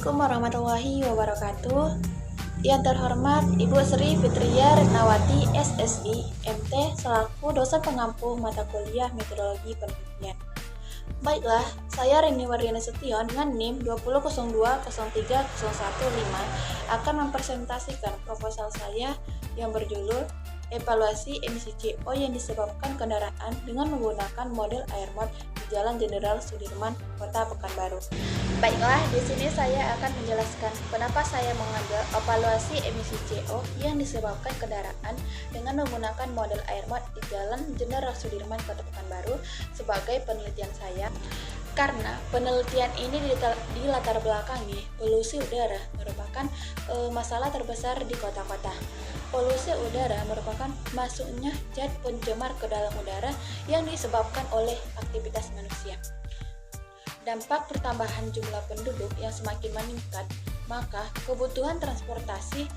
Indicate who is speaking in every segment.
Speaker 1: Assalamualaikum warahmatullahi wabarakatuh. Yang terhormat Ibu Sri Fitria Retnawati SSI MT selaku dosen pengampu mata kuliah Metodologi Penelitian. Baiklah, saya Reni Wardina Sution dengan NIM 200203015 akan mempresentasikan proposal saya yang berjudul Evaluasi emisi CO yang disebabkan kendaraan dengan menggunakan model airmod di Jalan Jenderal Sudirman, Kota Pekanbaru. Baiklah, di sini saya akan menjelaskan kenapa saya mengambil evaluasi emisi CO yang disebabkan kendaraan dengan menggunakan model airmod di Jalan Jenderal Sudirman, Kota Pekanbaru sebagai penelitian saya. Karena penelitian ini dilatar belakangi polusi udara merupakan masalah terbesar di kota-kota. Polusi udara merupakan masuknya zat pencemar ke dalam udara yang disebabkan oleh aktivitas manusia. Dampak pertambahan jumlah penduduk yang semakin meningkat, maka kebutuhan transportasi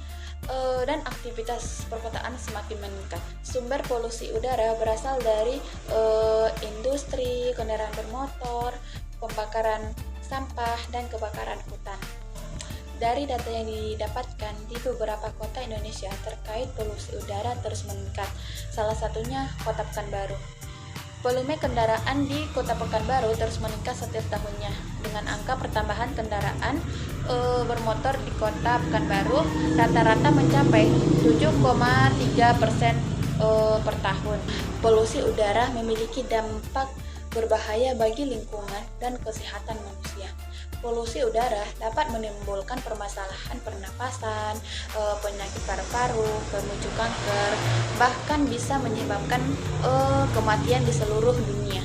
Speaker 1: dan aktivitas perkotaan semakin meningkat. Sumber polusi udara berasal dari industri, kendaraan bermotor, pembakaran sampah, dan kebakaran hutan. Dari data yang didapatkan di beberapa kota Indonesia terkait polusi udara terus meningkat, salah satunya Kota Pekanbaru. Volume kendaraan di Kota Pekanbaru terus meningkat setiap tahunnya, dengan angka pertambahan kendaraan bermotor di Kota Pekanbaru rata-rata mencapai 7,3% per tahun. Polusi udara memiliki dampak berbahaya bagi lingkungan dan kesehatan manusia. Polusi udara dapat menimbulkan permasalahan pernapasan, penyakit paru-paru, pemicu kanker, bahkan bisa menyebabkan kematian di seluruh dunia.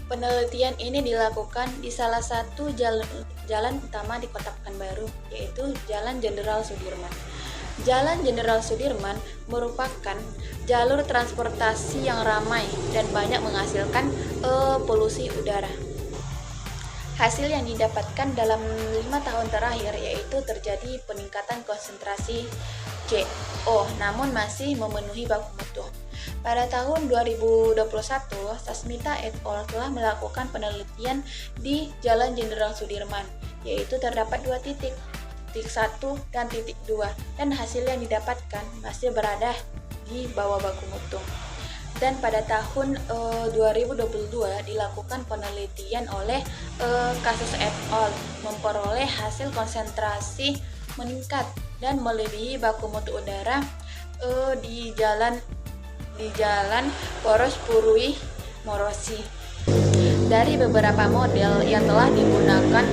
Speaker 1: Penelitian ini dilakukan di salah satu jalan utama di Kota Pekanbaru, yaitu Jalan Jenderal Sudirman. Jalan Jenderal Sudirman merupakan jalur transportasi yang ramai dan banyak menghasilkan polusi udara. Hasil yang didapatkan dalam 5 tahun terakhir yaitu terjadi peningkatan konsentrasi CO, namun masih memenuhi baku mutu. Pada tahun 2021, Sasmita et al. Telah melakukan penelitian di Jalan Jenderal Sudirman, yaitu terdapat 2 titik 1 dan titik 2, dan hasil yang didapatkan masih berada di bawah baku mutu. Dan pada tahun 2022 dilakukan penelitian oleh Kasus et al. Memperoleh hasil konsentrasi meningkat dan melebihi baku mutu udara di jalan Poros Purui Morosi. Dari beberapa model yang telah digunakan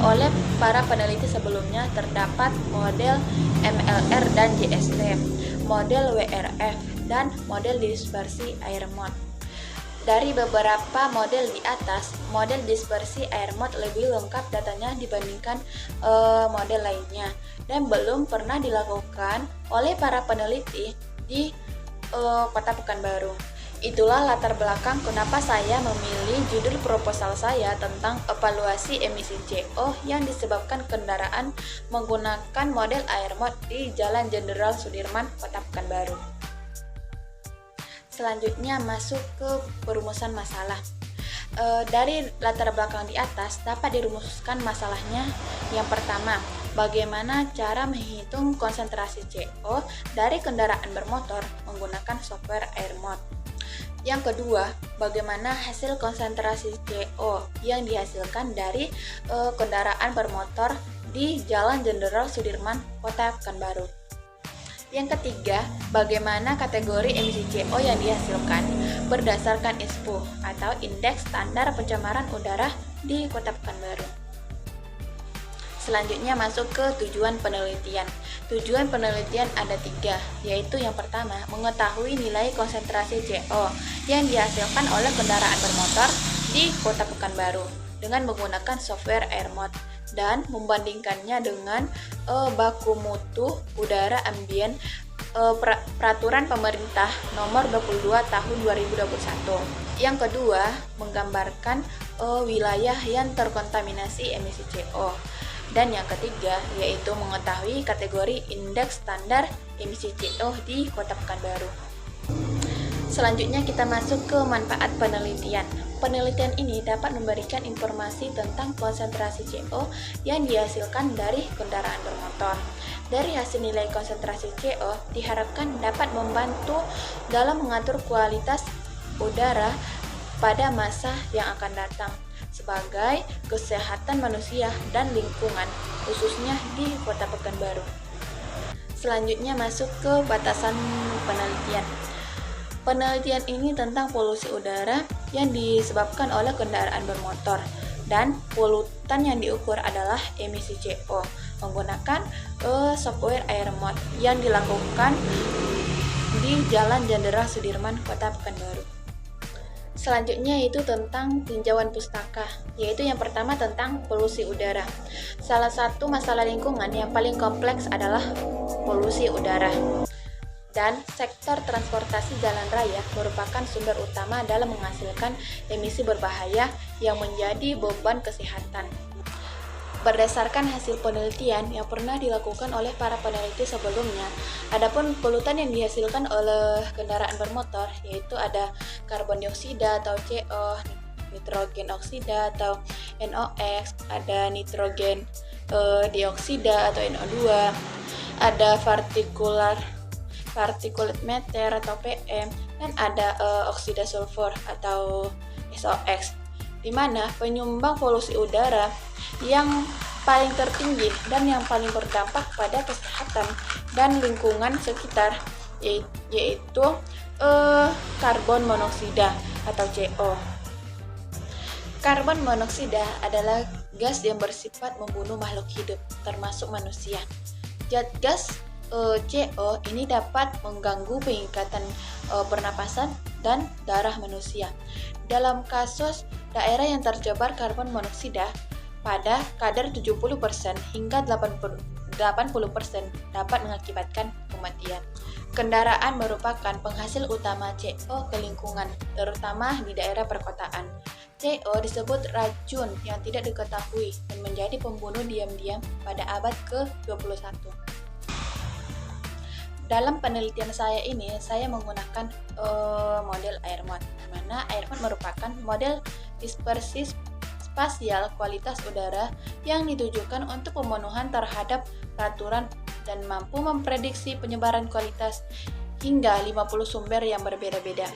Speaker 1: oleh para peneliti sebelumnya terdapat model MLR dan JST, model WRF, dan model dispersi air mod. Dari beberapa model di atas, model dispersi air mod lebih lengkap datanya dibandingkan model lainnya dan belum pernah dilakukan oleh para peneliti di Kota Pekanbaru. Itulah latar belakang kenapa saya memilih judul proposal saya tentang evaluasi emisi CO yang disebabkan kendaraan menggunakan model air mod di Jalan Jenderal Sudirman, Kota Pekanbaru. Selanjutnya masuk ke perumusan masalah. Dari latar belakang di atas dapat dirumuskan masalahnya. Yang pertama, bagaimana cara menghitung konsentrasi CO dari kendaraan bermotor menggunakan software airmod. Yang kedua, bagaimana hasil konsentrasi CO yang dihasilkan dari kendaraan bermotor di Jalan Jenderal Sudirman, Kota Pekanbaru. Yang ketiga, bagaimana kategori emisi CO yang dihasilkan berdasarkan ISPU atau Indeks Standar Pencemaran Udara di Kota Pekanbaru. Selanjutnya masuk ke tujuan penelitian. Tujuan penelitian ada 3, yaitu yang pertama, mengetahui nilai konsentrasi CO yang dihasilkan oleh kendaraan bermotor di Kota Pekanbaru dengan menggunakan software airmod dan membandingkannya dengan baku mutu udara ambien peraturan pemerintah nomor 22 tahun 2021. Yang kedua, menggambarkan wilayah yang terkontaminasi emisi CO. Dan yang ketiga, yaitu mengetahui kategori indeks standar emisi CO di Kota Pekanbaru. Selanjutnya kita masuk ke manfaat penelitian. Penelitian ini dapat memberikan informasi tentang konsentrasi CO yang dihasilkan dari kendaraan bermotor. Dari hasil nilai konsentrasi CO diharapkan dapat membantu dalam mengatur kualitas udara pada masa yang akan datang sebagai kesehatan manusia dan lingkungan, khususnya di Kota Pekanbaru. Selanjutnya masuk ke batasan penelitian. Penelitian ini tentang polusi udara yang disebabkan oleh kendaraan bermotor, dan polutan yang diukur adalah emisi CO menggunakan software AirMod yang dilakukan di Jalan Jenderal Sudirman, Kota Pekanbaru. Selanjutnya itu tentang tinjauan pustaka, yaitu yang pertama tentang polusi udara. Salah satu masalah lingkungan yang paling kompleks adalah polusi udara. Dan sektor transportasi jalan raya merupakan sumber utama dalam menghasilkan emisi berbahaya yang menjadi beban kesehatan. Berdasarkan hasil penelitian yang pernah dilakukan oleh para peneliti sebelumnya, adapun polutan yang dihasilkan oleh kendaraan bermotor yaitu ada karbon dioksida atau CO, nitrogen oksida atau NOx, ada nitrogen dioksida atau NO2, ada particulate matter atau PM, dan ada oksida sulfur atau SOx, di mana penyumbang polusi udara yang paling tertinggi dan yang paling berdampak pada kesehatan dan lingkungan sekitar yaitu karbon monoksida atau CO. Karbon monoksida adalah gas yang bersifat membunuh makhluk hidup, termasuk manusia. Zat gas CO ini dapat mengganggu pengikatan pernapasan dan darah manusia. Dalam kasus daerah yang tercemar karbon monoksida pada kadar 70% hingga 80% dapat mengakibatkan kematian. Kendaraan merupakan penghasil utama CO ke lingkungan, terutama di daerah perkotaan. CO disebut racun yang tidak diketahui dan menjadi pembunuh diam-diam pada abad ke-21. Dalam penelitian saya ini, saya menggunakan model AirMod, di mana AirMod merupakan model dispersi spasial kualitas udara yang ditujukan untuk pemenuhan terhadap peraturan dan mampu memprediksi penyebaran kualitas hingga 50 sumber yang berbeda-beda.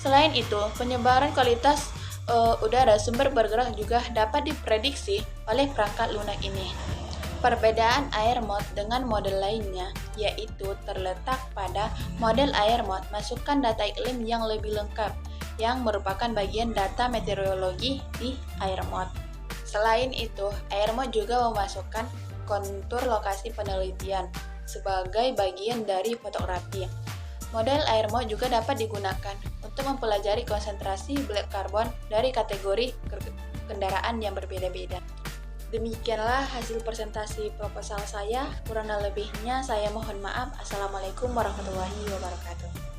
Speaker 1: Selain itu, penyebaran kualitas udara sumber bergerak juga dapat diprediksi oleh perangkat lunak ini. Perbedaan AirMod dengan model lainnya yaitu terletak pada model AirMod masukkan data iklim yang lebih lengkap yang merupakan bagian data meteorologi di AirMod. Selain itu, AirMod juga memasukkan kontur lokasi penelitian sebagai bagian dari fotografi. Model AirMod juga dapat digunakan untuk mempelajari konsentrasi black carbon dari kategori kendaraan yang berbeda-beda. Demikianlah hasil presentasi proposal saya. Kurang lebihnya saya mohon maaf. Assalamualaikum warahmatullahi wabarakatuh.